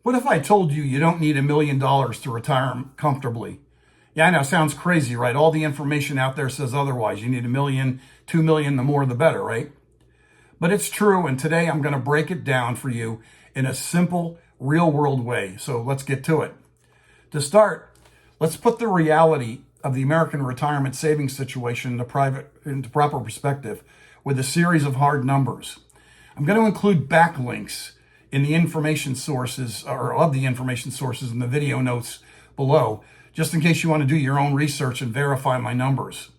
What if I told you you don't need $1 million to retire comfortably? Yeah, I know, sounds crazy, right? All the information out there says otherwise. You need $1 million, $2 million, the more the better, right? But it's true, and today I'm going to break it down for you in a simple, real-world way. So let's get to it. To start, let's put the reality of the American retirement savings situation into proper perspective with a series of hard numbers. I'm going to include backlinks in the information sources, or of the information sources in the video notes below, just in case you want to do your own research and verify my numbers.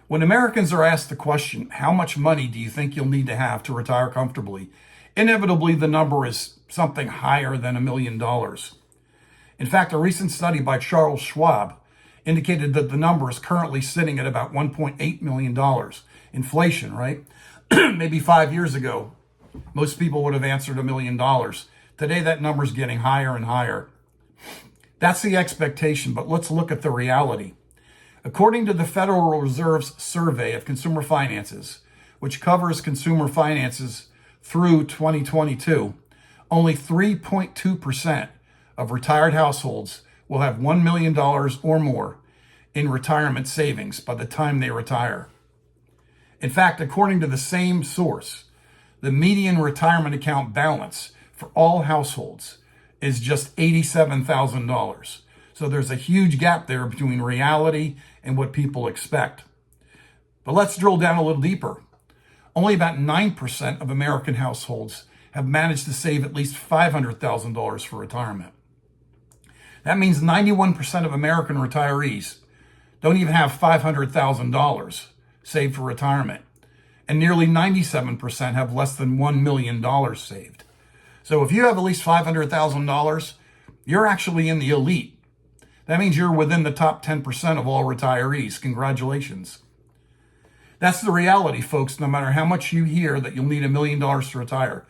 When Americans are asked the question, how much money do you think you'll need to have to retire comfortably? Inevitably, the number is something higher than $1 million. In fact, a recent study by Charles Schwab indicated that the number is currently sitting at about $1.8 million. Inflation, right? Maybe 5 years ago, most people would have answered $1 million. Today, that number is getting higher and higher. That's the expectation, but let's look at the reality. According to the Federal Reserve's survey of consumer finances, which covers consumer finances through 2022, only 3.2% of retired households will have $1 million or more in retirement savings by the time they retire. In fact, according to the same source, the median retirement account balance for all households is just $87,000. So there's a huge gap there between reality and what people expect. But let's drill down a little deeper. Only about 9% of American households have managed to save at least $500,000 for retirement. That means 91% of American retirees don't even have $500,000 saved for retirement. And nearly 97% have less than $1 million saved. So if you have at least $500,000, you're actually in the elite. That means you're within the top 10% of all retirees. Congratulations. That's the reality, folks, no matter how much you hear that you'll need $1 million to retire.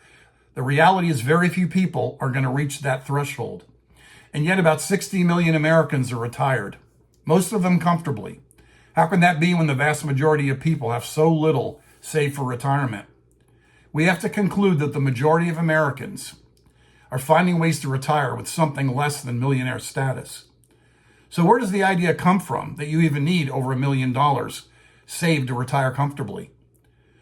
The reality is very few people are going to reach that threshold. And yet about 60 million Americans are retired, most of them comfortably. How can that be when the vast majority of people have so little saved for retirement? We have to conclude that the majority of Americans are finding ways to retire with something less than millionaire status. So where does the idea come from that you even need over $1 million saved to retire comfortably?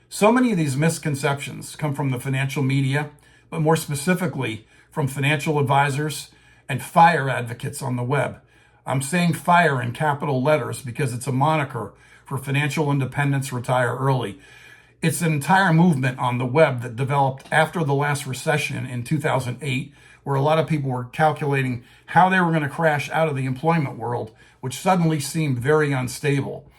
So many of these misconceptions come from the financial media, but more specifically from financial advisors and FIRE advocates on the web. I'm saying FIRE in capital letters because it's a moniker for Financial Independence Retire Early. It's an entire movement on the web that developed after the last recession in 2008, where a lot of people were calculating how they were going to crash out of the employment world, which suddenly seemed very unstable.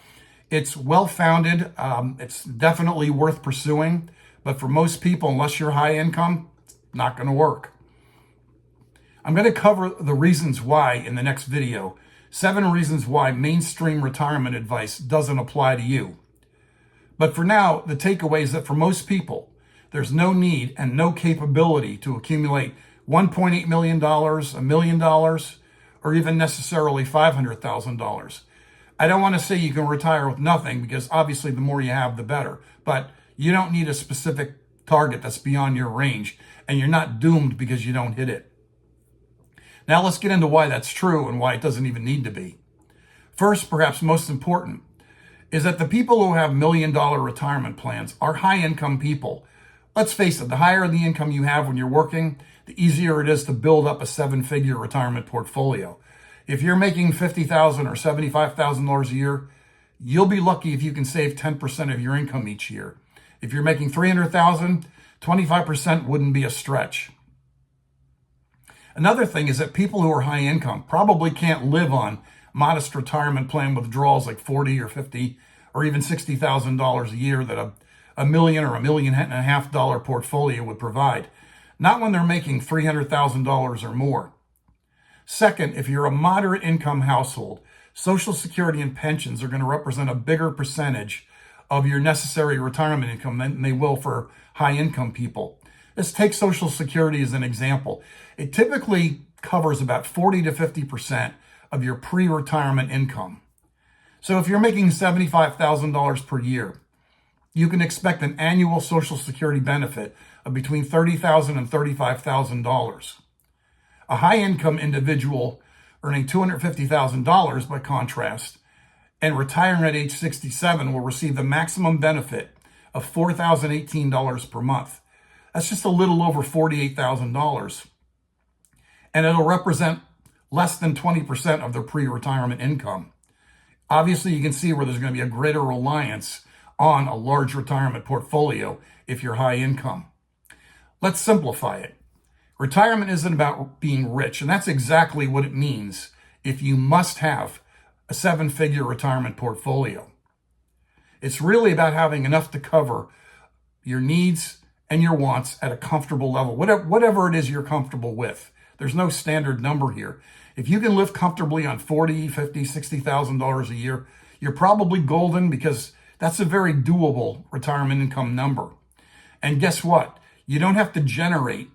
It's well-founded. It's definitely worth pursuing. But for most people, unless you're high income, it's not going to work. I'm going to cover the reasons why in the next video. 7 reasons why mainstream retirement advice doesn't apply to you. But for now, the takeaway is that for most people, there's no need and no capability to accumulate $1.8 million, $1 million, or even necessarily $500,000. I don't want to say you can retire with nothing because obviously the more you have, the better. But you don't need a specific target that's beyond your range, and you're not doomed because you don't hit it. Now let's get into why that's true and why it doesn't even need to be. First, perhaps most important, is that the people who have $1 million retirement plans are high-income people. Let's face it, the higher the income you have when you're working, the easier it is to build up a 7-figure retirement portfolio. If you're making $50,000 or $75,000 a year, you'll be lucky if you can save 10% of your income each year. If you're making $300,000, 25% wouldn't be a stretch. Another thing is that people who are high income probably can't live on modest retirement plan withdrawals like $40,000 or $50,000 or even $60,000 a year that a million or $1.5 million portfolio would provide. Not when they're making $300,000 or more. Second, if you're a moderate income household, Social Security and pensions are going to represent a bigger percentage of your necessary retirement income than they will for high income people. Let's take Social Security as an example. It typically covers about 40 to 50% of your pre-retirement income. So if you're making $75,000 per year, you can expect an annual Social Security benefit of between $30,000 and $35,000. A high-income individual earning $250,000, by contrast, and retiring at age 67 will receive the maximum benefit of $4,018 per month. That's just a little over $48,000. And it'll represent less than 20% of their pre-retirement income. Obviously, you can see where there's going to be a greater reliance on a large retirement portfolio if you're high income. Let's simplify it. Retirement isn't about being rich, and that's exactly what it means if you must have a seven-figure retirement portfolio. It's really about having enough to cover your needs and your wants at a comfortable level, whatever it is you're comfortable with. There's no standard number here. If you can live comfortably on $40,000, $50,000, $60,000 a year, you're probably golden, because that's a very doable retirement income number. And guess what? You don't have to generate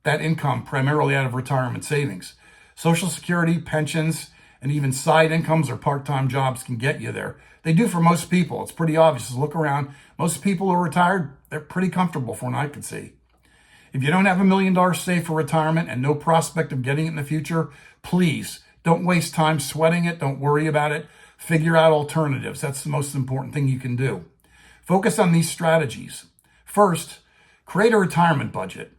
that income primarily out of retirement savings. Social Security, pensions, and even side incomes or part-time jobs can get you there. They do for most people. It's pretty obvious. Look around. Most people who are retired, they're pretty comfortable from what I can see. If you don't have $1 million saved for retirement and no prospect of getting it in the future, please don't waste time sweating it. Don't worry about it. Figure out alternatives. That's the most important thing you can do. Focus on these strategies. First, create a retirement budget.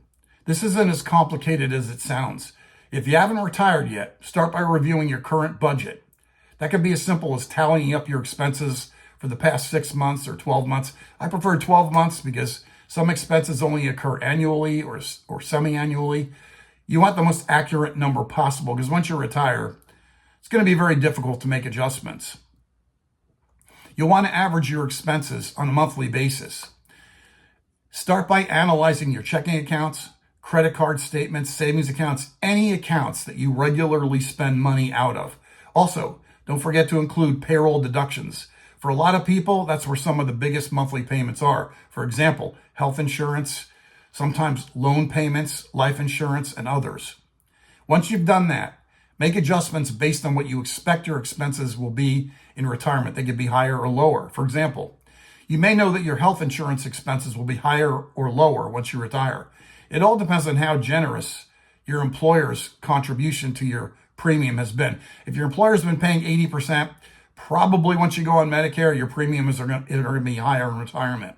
This isn't as complicated as it sounds. If you haven't retired yet, start by reviewing your current budget. That could be as simple as tallying up your expenses for the past 6 months or 12 months. I prefer 12 months because some expenses only occur annually or semi-annually. You want the most accurate number possible, because once you retire, it's going to be very difficult to make adjustments. You'll want to average your expenses on a monthly basis. Start by analyzing your checking accounts, credit card statements, savings accounts, any accounts that you regularly spend money out of. Also, don't forget to include payroll deductions. For a lot of people, that's where some of the biggest monthly payments are. For example, health insurance, sometimes loan payments, life insurance, and others. Once you've done that, make adjustments based on what you expect your expenses will be in retirement. They could be higher or lower. For example, you may know that your health insurance expenses will be higher or lower once you retire. It all depends on how generous your employer's contribution to your premium has been. If your employer's been paying 80%, probably once you go on Medicare, your premiums are going to be higher in retirement.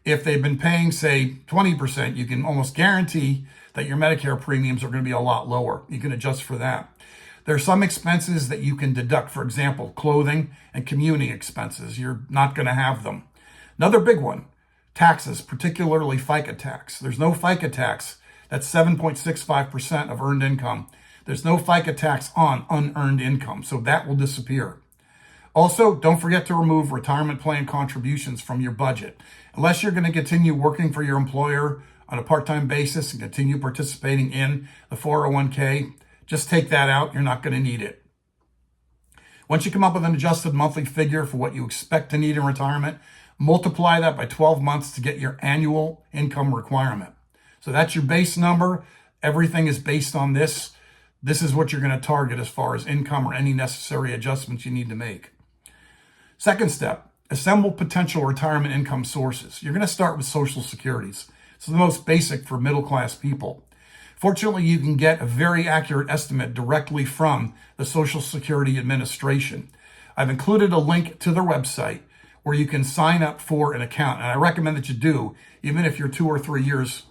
If they've been paying, say, 20%, you can almost guarantee that your Medicare premiums are going to be a lot lower. You can adjust for that. There are some expenses that you can deduct. For example, clothing and commuting expenses. You're not going to have them. Another big one, taxes, particularly FICA tax. There's no FICA tax. That's 7.65% of earned income. There's no FICA tax on unearned income, so that will disappear. Also, don't forget to remove retirement plan contributions from your budget. Unless you're going to continue working for your employer on a part-time basis and continue participating in the 401k, just take that out. You're not going to need it. Once you come up with an adjusted monthly figure for what you expect to need in retirement, multiply that by 12 months to get your annual income requirement. So that's your base number. Everything is based on this. This is what you're going to target as far as income or any necessary adjustments you need to make. Second step, assemble potential retirement income sources. You're going to start with Social Securities. It's the most basic for middle-class people. Fortunately, you can get a very accurate estimate directly from the Social Security Administration. I've included a link to their website where you can sign up for an account, and I recommend that you do, even if you're 2 or 3 years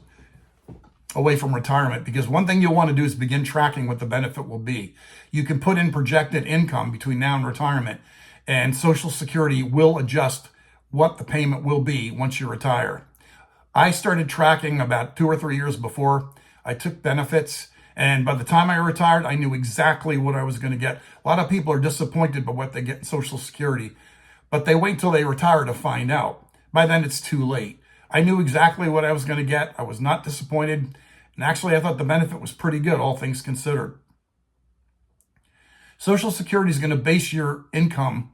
away from retirement, because one thing you'll want to do is begin tracking what the benefit will be. You can put in projected income between now and retirement, and Social Security will adjust what the payment will be once you retire. I started tracking about 2 or 3 years before I took benefits, and by the time I retired, I knew exactly what I was going to get. A lot of people are disappointed by what they get in Social Security, but they wait till they retire to find out. By then, it's too late. I knew exactly what I was going to get. I was not disappointed. And actually, I thought the benefit was pretty good, all things considered. Social Security is going to base your income,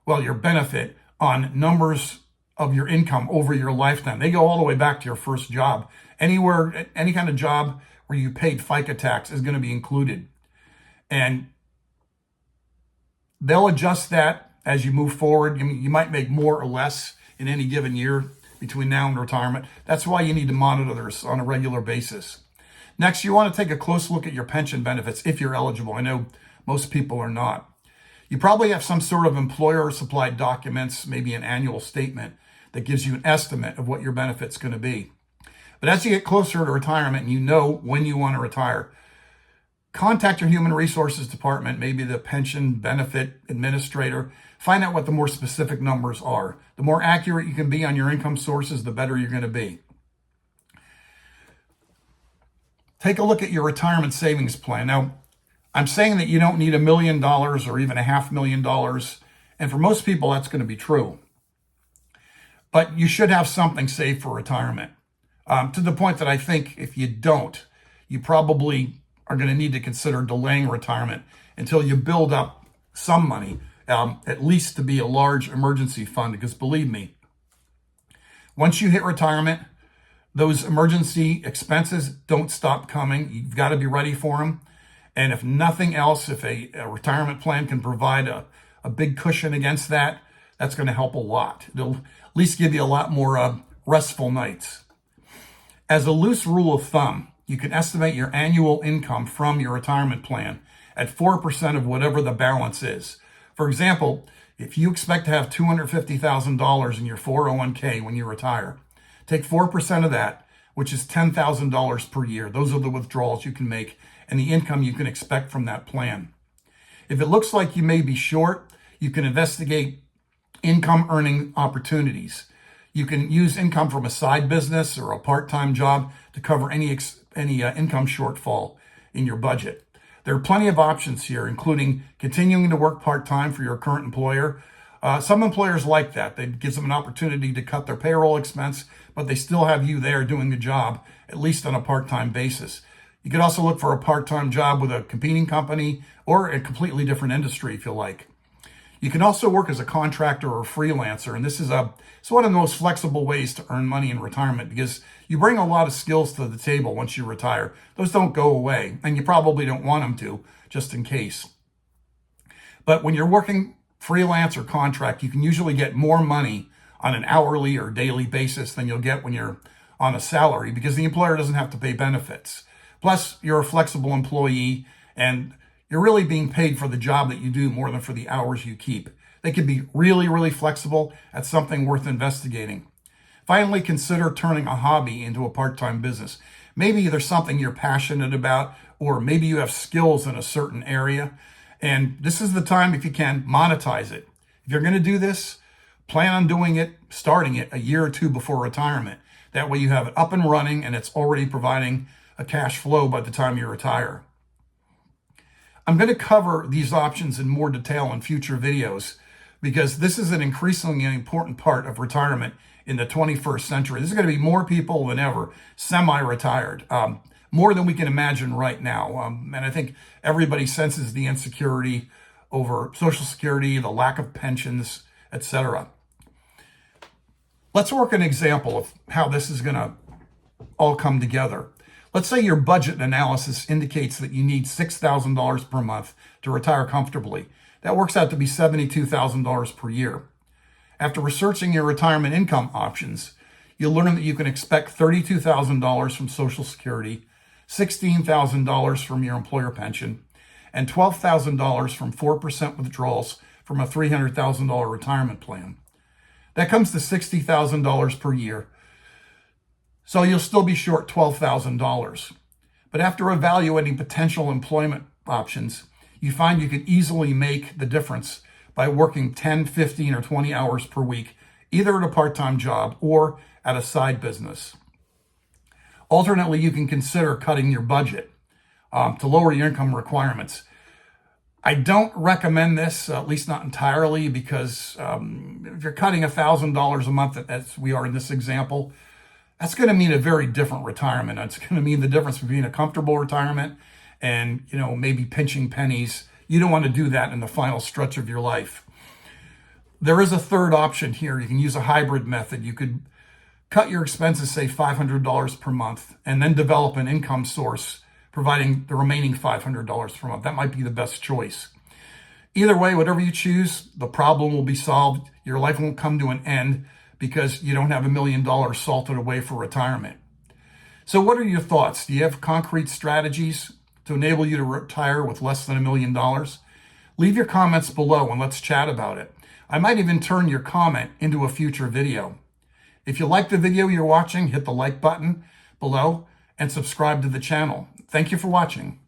well, your benefit, on numbers of your income over your lifetime. They go all the way back to your first job. Anywhere, any kind of job where you paid FICA tax is going to be included. And they'll adjust that as you move forward. I mean, you might make more or less in any given year between now and retirement. That's why you need to monitor this on a regular basis. Next, you want to take a close look at your pension benefits if you're eligible. I know most people are not. You probably have some sort of employer-supplied documents, maybe an annual statement that gives you an estimate of what your benefit's going to be. But as you get closer to retirement and you know when you want to retire, contact your human resources department, maybe the pension benefit administrator. Find out what the more specific numbers are. The more accurate you can be on your income sources, the better you're going to be. Take a look at your retirement savings plan. Now, I'm saying that you don't need $1 million or even $500,000. And for most people, that's going to be true. But you should have something saved for retirement. To the point that I think if you don't, you probably are going to need to consider delaying retirement until you build up some money, at least to be a large emergency fund. Because believe me, once you hit retirement, those emergency expenses don't stop coming. You've got to be ready for them. And if nothing else, if a retirement plan can provide a big cushion against that, that's going to help a lot. It'll at least give you a lot more restful nights. As a loose rule of thumb, you can estimate your annual income from your retirement plan at 4% of whatever the balance is. For example, if you expect to have $250,000 in your 401k when you retire, take 4% of that, which is $10,000 per year. Those are the withdrawals you can make and the income you can expect from that plan. If it looks like you may be short, you can investigate income earning opportunities. You can use income from a side business or a part-time job to cover any income shortfall in your budget. There are plenty of options here, including continuing to work part-time for your current employer. Some employers like that. It gives them an opportunity to cut their payroll expense, but they still have you there doing the job, at least on a part-time basis. You could also look for a part-time job with a competing company or a completely different industry if you like. You can also work as a contractor or a freelancer, and this is one of the most flexible ways to earn money in retirement because you bring a lot of skills to the table once you retire. Those don't go away, and you probably don't want them to, just in case. But when you're working freelance or contract, you can usually get more money on an hourly or daily basis than you'll get when you're on a salary because the employer doesn't have to pay benefits. Plus, you're a flexible employee, and you're really being paid for the job that you do more than for the hours you keep. They can be really, really flexible. That's something worth investigating. Finally, consider turning a hobby into a part-time business. Maybe there's something you're passionate about, or maybe you have skills in a certain area. And this is the time, if you can, monetize it. If you're going to do this, plan on doing it, starting it a year or two before retirement. That way you have it up and running and it's already providing a cash flow by the time you retire. I'm going to cover these options in more detail in future videos because this is an increasingly important part of retirement in the 21st century. This is going to be more people than ever semi-retired, more than we can imagine right now. And I think everybody senses the insecurity over Social Security, the lack of pensions, etc. Let's work an example of how this is going to all come together. Let's say your budget analysis indicates that you need $6,000 per month to retire comfortably. That works out to be $72,000 per year. After researching your retirement income options, you'll learn that you can expect $32,000 from Social Security, $16,000 from your employer pension, and $12,000 from 4% withdrawals from a $300,000 retirement plan. That comes to $60,000 per year. So you'll still be short $12,000. But after evaluating potential employment options, you find you can easily make the difference by working 10, 15, or 20 hours per week, either at a part-time job or at a side business. Alternately, you can consider cutting your budget to lower your income requirements. I don't recommend this, at least not entirely, because if you're cutting $1,000 a month, as we are in this example, that's going to mean a very different retirement. It's going to mean the difference between a comfortable retirement and, maybe pinching pennies. You don't want to do that in the final stretch of your life. There is a third option here. You can use a hybrid method. You could cut your expenses, say $500 per month, and then develop an income source, providing the remaining $500 per month. That might be the best choice. Either way, whatever you choose, the problem will be solved. Your life won't come to an end because you don't have $1 million salted away for retirement. So what are your thoughts? Do you have concrete strategies to enable you to retire with less than $1 million? Leave your comments below and let's chat about it. I might even turn your comment into a future video. If you like the video you're watching, hit the like button below and subscribe to the channel. Thank you for watching.